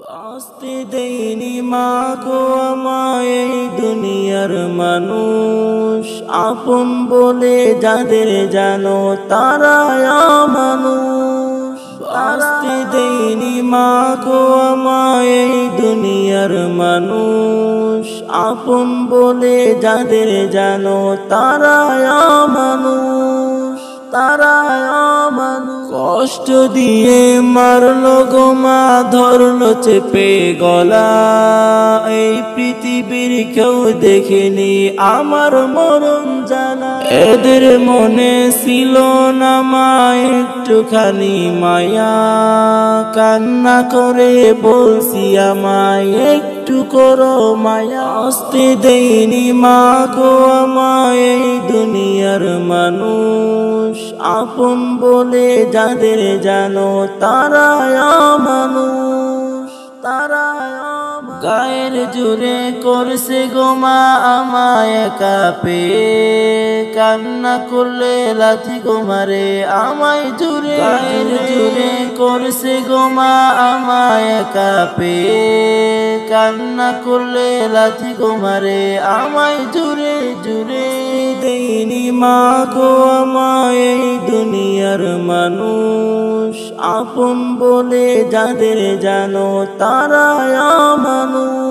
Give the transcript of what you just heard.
বাঁচতে দেয়নি মা গো আমায় এই দুনিয়ার মানুষ, আপন বলে যাদের জানো তারাই মানুষ। বাঁচতে দেয়নি মা গো আমায় এই দুনিয়ার মানুষ, আপন বলে যাদের জানো তারাই মানুষ, তারাই মানুষ। কষ্ট দিয়ে মারলো গো মা, ধরলো চেপে গলা, এই পৃথিবীর কেউ দেখেনি আমার মরণ জ্বালা। এদের মনে ছিল না মা একটুখানি মায়া, কান্না করে বলছি আমায় একটু করো মায়া। আসতে দেয়নি মা গো আমায় এই দুনিয়ার মানুষ, আপন বলে যাদের জানো তারাই মানুষ, তারাই গায়ের জুড়ে করছে গো মা আমায় একা পেয়ে, কান্না করলে লাথি গো মারে আমায় জুড়ে। গায়ের জুড়ে করছে গো মা আমায় একা পেয়ে, কান্না করলে লাথি গো মারে আমায় জুড়ে জুড়ে। দেয়নি মা গো আমায় এই দুনিয়ার মানুষ, আপন বলে যাদের জানো তারাই মানুষ।